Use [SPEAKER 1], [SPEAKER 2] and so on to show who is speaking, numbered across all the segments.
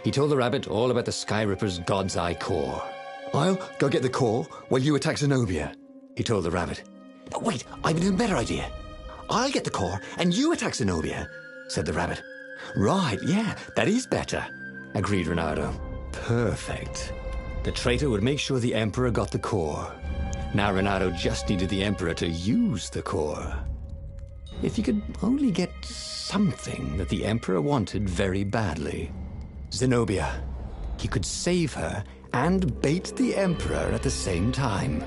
[SPEAKER 1] He told the rabbit all about the Sky Ripper's God's Eye core. "I'll go get the core while you attack Zenobia," he told the rabbit. "Wait, I've an even better idea. I'll get the core and you attack Zenobia," said the rabbit. "Right, yeah, that is better," agreed Renato. Perfect. The traitor would make sure the Emperor got the core. Now Renato just needed the Emperor to use the core. If he could only get something that the Emperor wanted very badly. Zenobia. He could save her and bait the Emperor at the same time.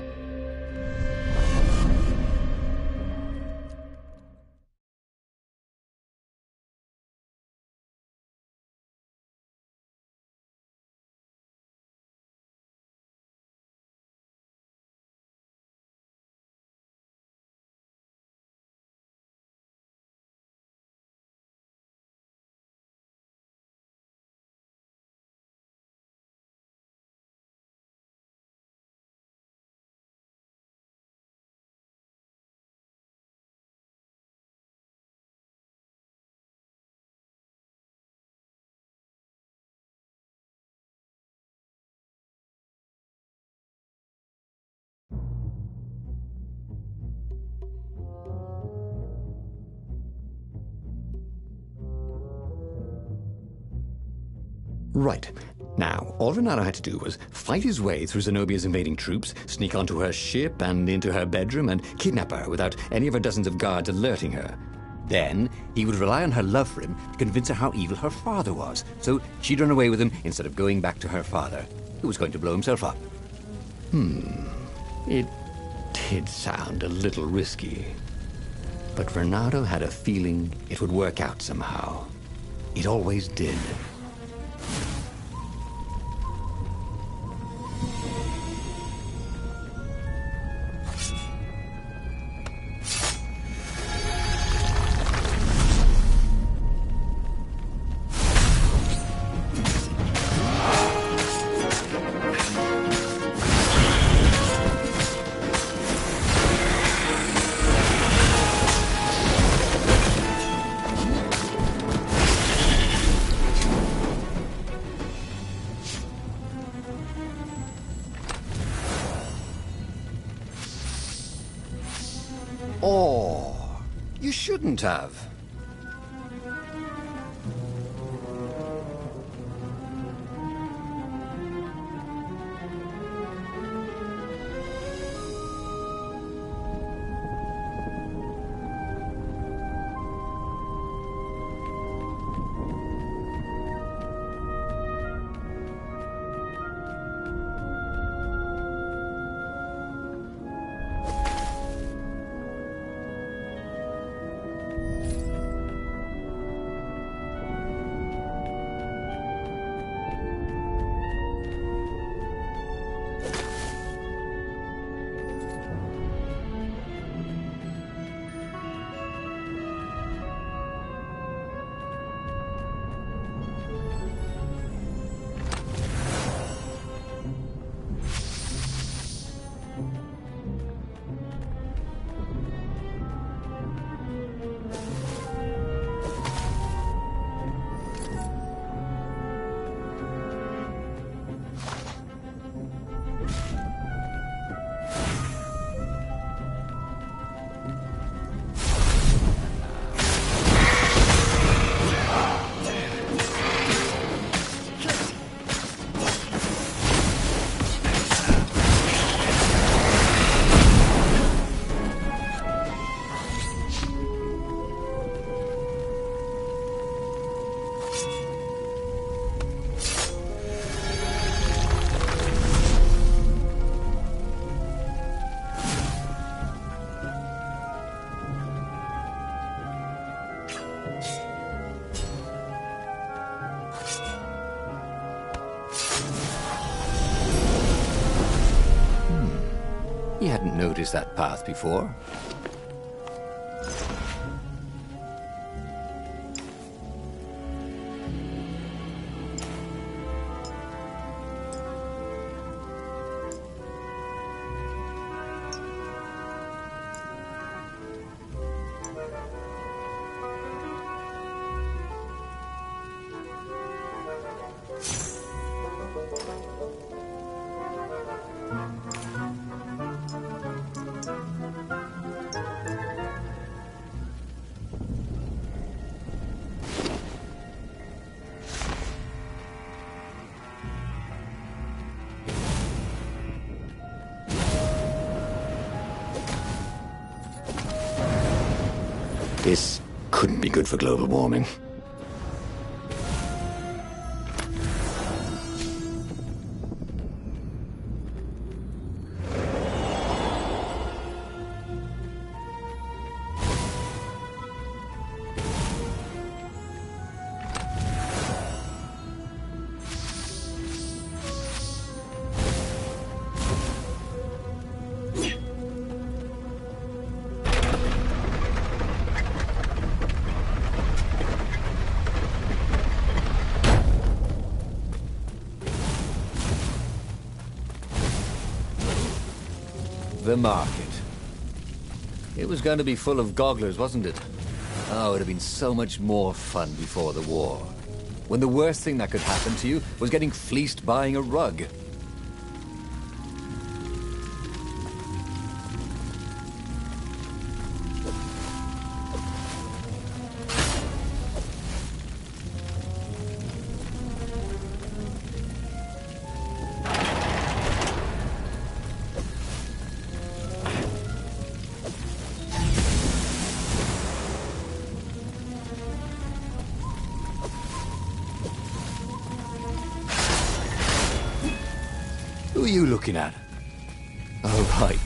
[SPEAKER 1] Right. Now, all Renato had to do was fight his way through Zenobia's invading troops, sneak onto her ship and into her bedroom, and kidnap her without any of her dozens of guards alerting her. Then, he would rely on her love for him to convince her how evil her father was, so she'd run away with him instead of going back to her father, who was going to blow himself up. It did sound a little risky. But Renato had a feeling it would work out somehow. It always did. Oh, you shouldn't have. He hadn't noticed that path before. This couldn't be good for global warming.
[SPEAKER 2] The market. It was going to be full of gogglers, wasn't it? Oh, it would have been so much more fun before the war. When the worst thing that could happen to you was getting fleeced buying a rug.
[SPEAKER 1] Who are you looking at?
[SPEAKER 2] Oh, right.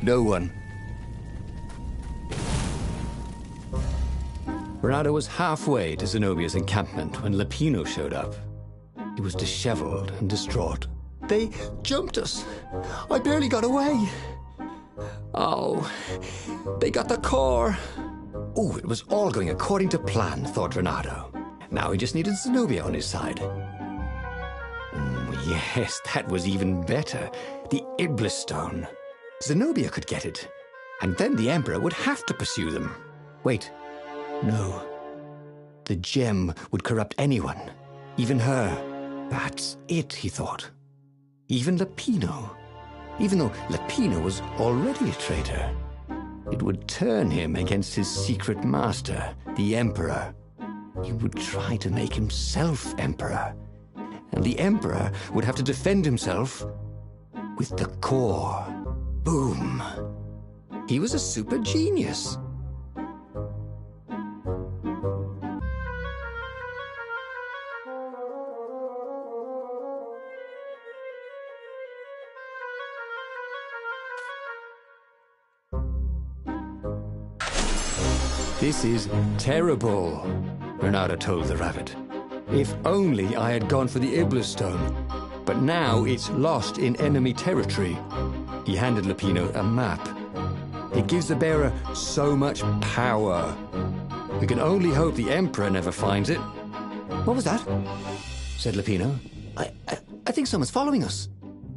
[SPEAKER 2] No one.
[SPEAKER 1] Bernardo was halfway to Zenobia's encampment when Lupino showed up. He was disheveled and distraught. They jumped us. I barely got away. Oh, they got the core. Oh, it was all going according to plan, thought Bernardo. Now he just needed Zenobia on his side. Yes, that was even better. The Iblis Stone. Zenobia could get it. And then the Emperor would have to pursue them. Wait. No. The gem would corrupt anyone. Even her. That's it, he thought. Even Lupino. Even though Lupino was already a traitor. It would turn him against his secret master, the Emperor. He would try to make himself Emperor. And the Emperor would have to defend himself with the core. Boom. He was a super genius. This is terrible, Bernardo told the rabbit. If only I had gone for the Iblis Stone. But now it's lost in enemy territory. He handed Lupino a map. It gives the bearer so much power. We can only hope the Emperor never finds it. What was that? Said Lupino. I think someone's following us.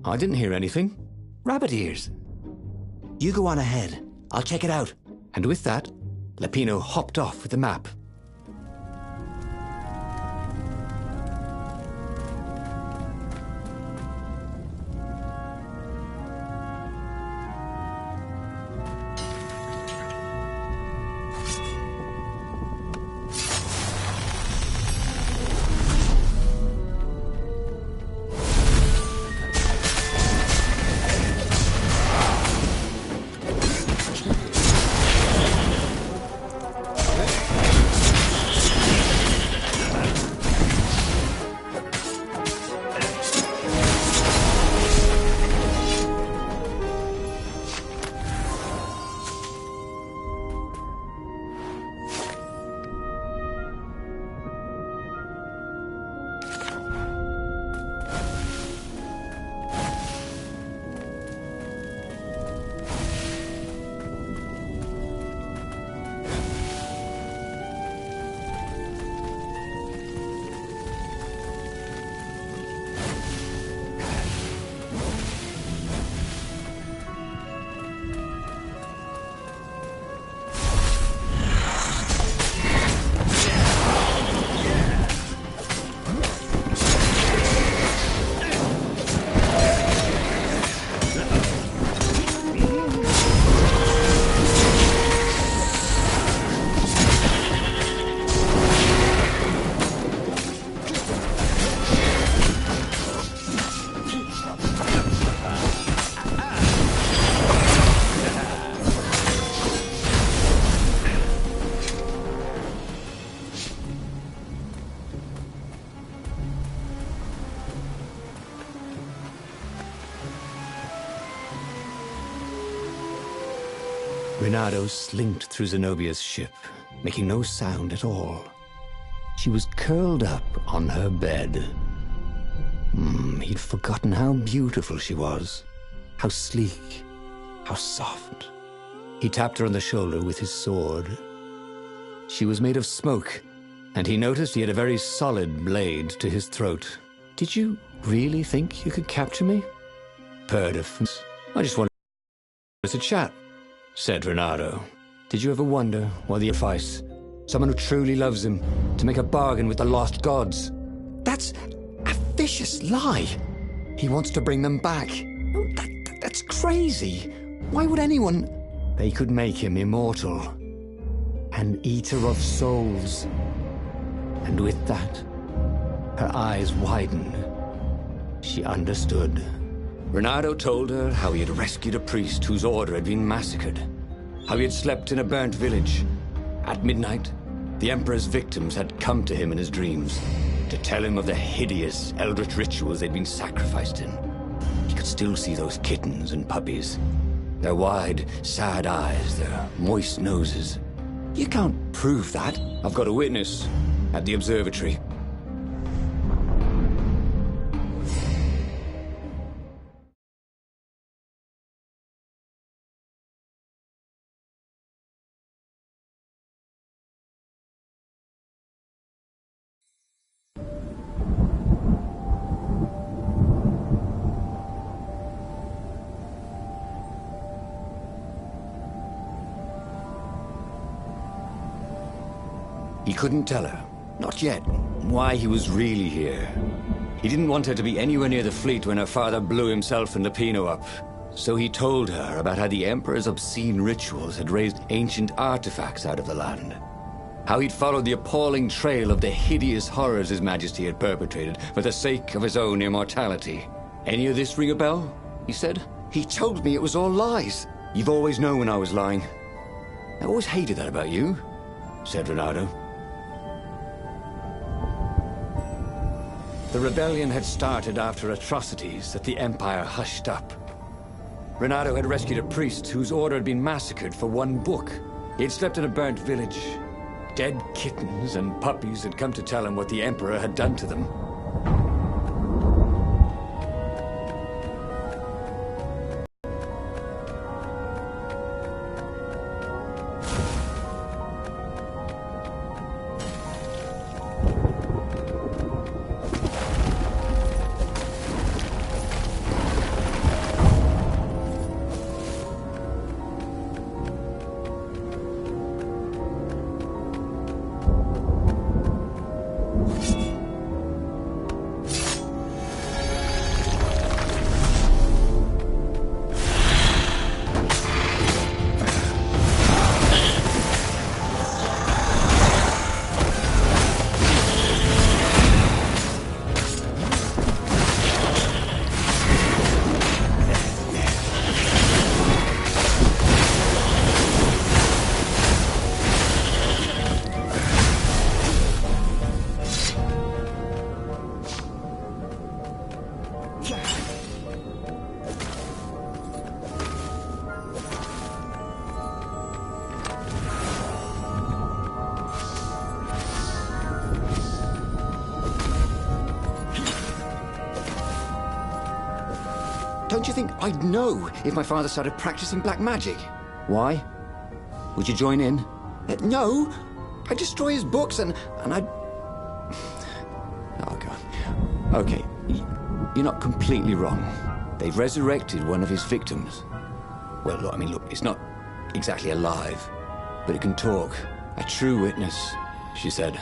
[SPEAKER 1] I didn't hear anything. Rabbit ears. You go on ahead. I'll check it out. And with that, Lupino hopped off with the map. Renato slinked through Zenobia's ship, making no sound at all. She was curled up on her bed. He'd forgotten how beautiful she was, how sleek, how soft. He tapped her on the shoulder with his sword. She was made of smoke, and he noticed he had a very solid blade to his throat. "Did you really think you could capture me?" purred a "I just wanted to chat," said Renato. "Did you ever wonder why the advice, someone who truly loves him, to make a bargain with the lost gods? That's a vicious lie. He wants to bring them back. That's crazy. Why would anyone..." "They could make him immortal, an eater of souls." And with that, her eyes widened. She understood. Renato told her how he had rescued a priest whose order had been massacred, how he had slept in a burnt village. At midnight, the Emperor's victims had come to him in his dreams to tell him of the hideous eldritch rituals they'd been sacrificed in. He could still see those kittens and puppies, their wide, sad eyes, their moist noses. "You can't prove that." "I've got a witness at the observatory." He couldn't tell her, not yet, why he was really here. He didn't want her to be anywhere near the fleet when her father blew himself and Lupino up. So he told her about how the Emperor's obscene rituals had raised ancient artifacts out of the land. How he'd followed the appalling trail of the hideous horrors His Majesty had perpetrated for the sake of his own immortality. "Any of this ring a bell?" he said. "He told me it was all lies." "You've always known when I was lying." "I always hated that about you," said Renato. The rebellion had started after atrocities that the Empire hushed up. Renato had rescued a priest whose order had been massacred for one book. He had slept in a burnt village. Dead kittens and puppies had come to tell him what the Emperor had done to them. Don't you think I'd know if my father started practicing black magic? Why? Would you join in? No. I'd destroy his books and I'd... Oh, God. Okay, you're not completely wrong. They've resurrected one of his victims. Well, look, I mean, look, it's not exactly alive, but it can talk. A true witness, she said.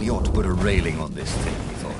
[SPEAKER 2] really ought to put a railing on this thing, he thought.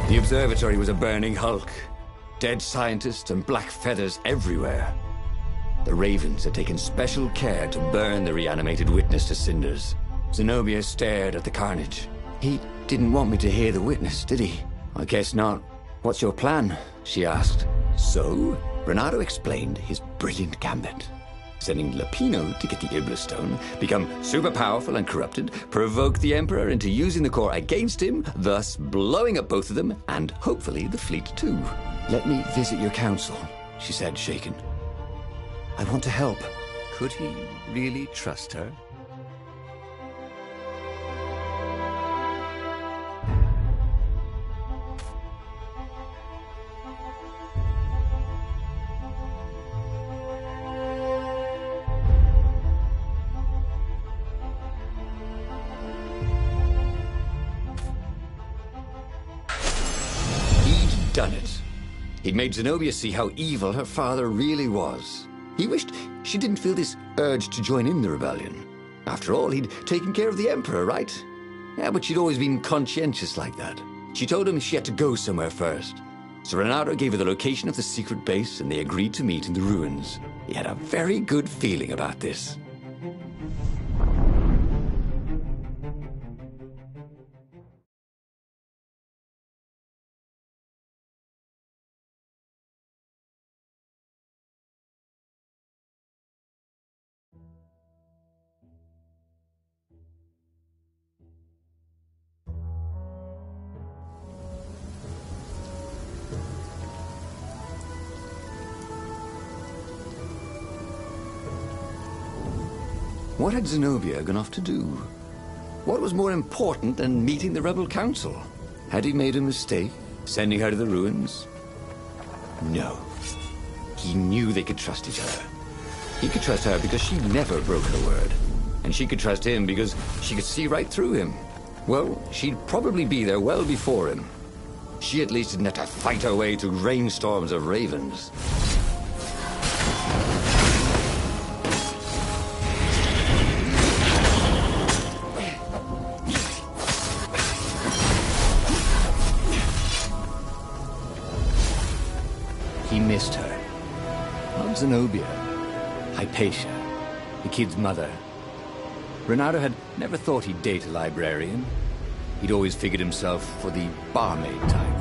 [SPEAKER 1] The observatory was a burning hulk. Dead scientists and black feathers everywhere. The Ravens had taken special care to burn the reanimated witness to cinders. Zenobia stared at the carnage. He didn't want me to hear the witness, did he? I guess not. What's your plan? She asked. So, Renato explained his brilliant gambit. Sending Lapino to get the Iblis Stone, become super powerful and corrupted, provoke the Emperor into using the core against him, thus blowing up both of them, and hopefully the fleet too. Let me visit your council, she said, shaken. I want to help.
[SPEAKER 2] Could he really trust her?
[SPEAKER 1] Done it. He'd made Zenobia see how evil her father really was. He wished she didn't feel this urge to join in the rebellion. After all, he'd taken care of the Emperor, right? Yeah, but she'd always been conscientious like that. She told him she had to go somewhere first. So Renato gave her the location of the secret base, and they agreed to meet in the ruins. He had a very good feeling about this. What had Zenobia gone off to do? What was more important than meeting the rebel council? Had he made a mistake, sending her to the ruins? No. He knew they could trust each other. He could trust her because she never broke her word. And she could trust him because she could see right through him. Well, she'd probably be there well before him. She at least didn't have to fight her way through rainstorms of ravens. He missed her. Not Zenobia. Hypatia, the kid's mother. Renato had never thought he'd date a librarian. He'd always figured himself for the barmaid type.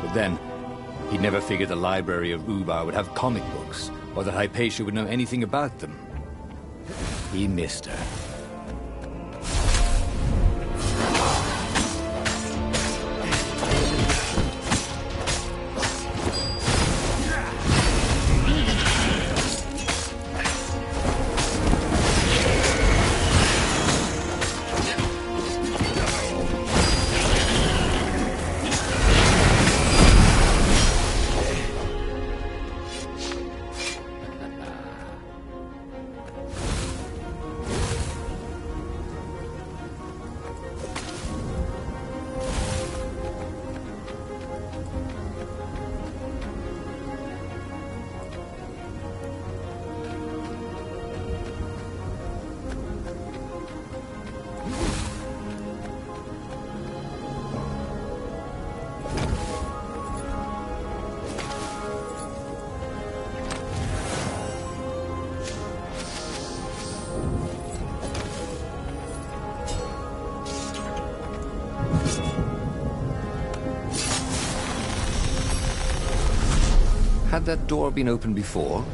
[SPEAKER 1] But then, he'd never figured the library of Ubar would have comic books, or that Hypatia would know anything about them. He missed her.
[SPEAKER 2] Had that door been opened before?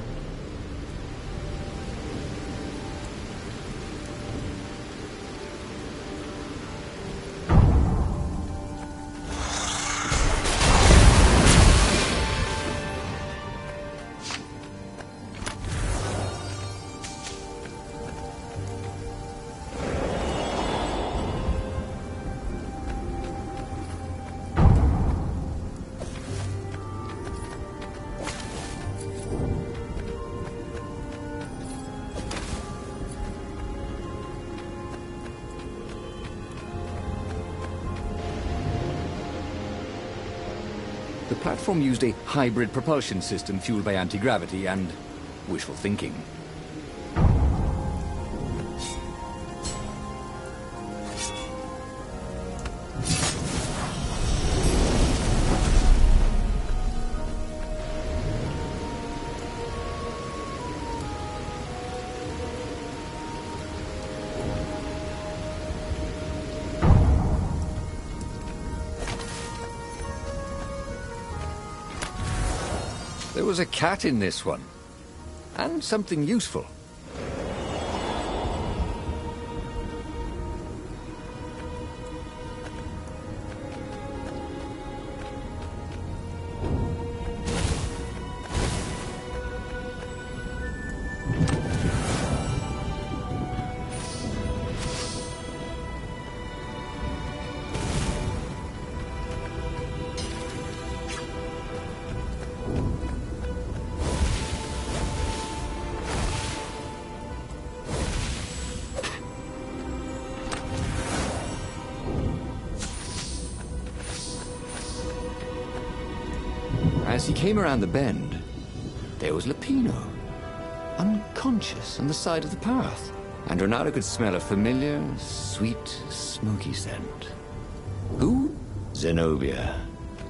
[SPEAKER 2] The platform used a hybrid propulsion system fueled by anti-gravity and wishful thinking. There was a cat in this one, and something useful. As he came around the bend, there was Lupino, unconscious on the side of the path. And Renato could smell a familiar, sweet, smoky scent. Who? Zenobia.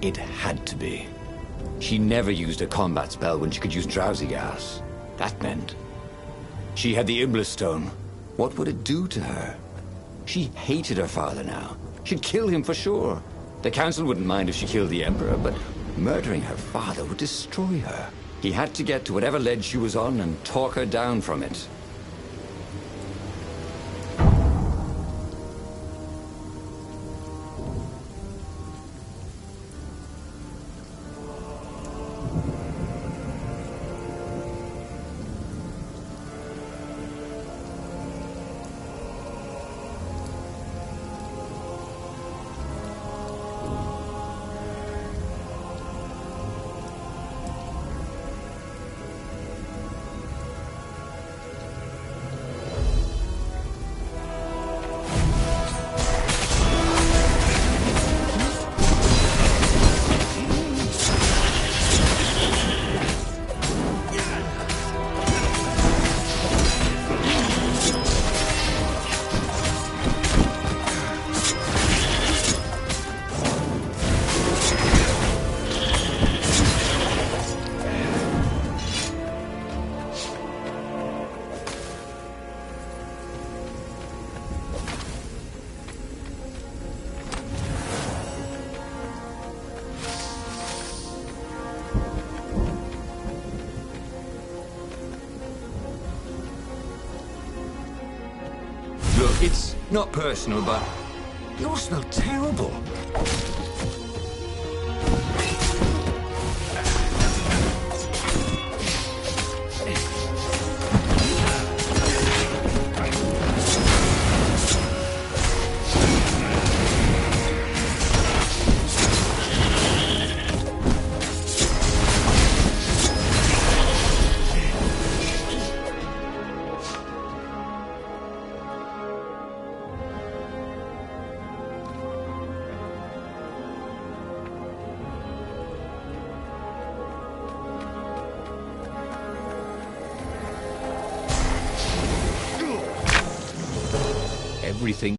[SPEAKER 2] It had to be. She never used a combat spell when she could use drowsy gas. That meant she had the Iblis Stone. What would it do to her? She hated her father now. She'd kill him for sure. The council wouldn't mind if she killed the Emperor, but murdering her father would destroy her. He had to get to whatever ledge she was on and talk her down from it. Look, it's not personal, but you all smell terrible. Everything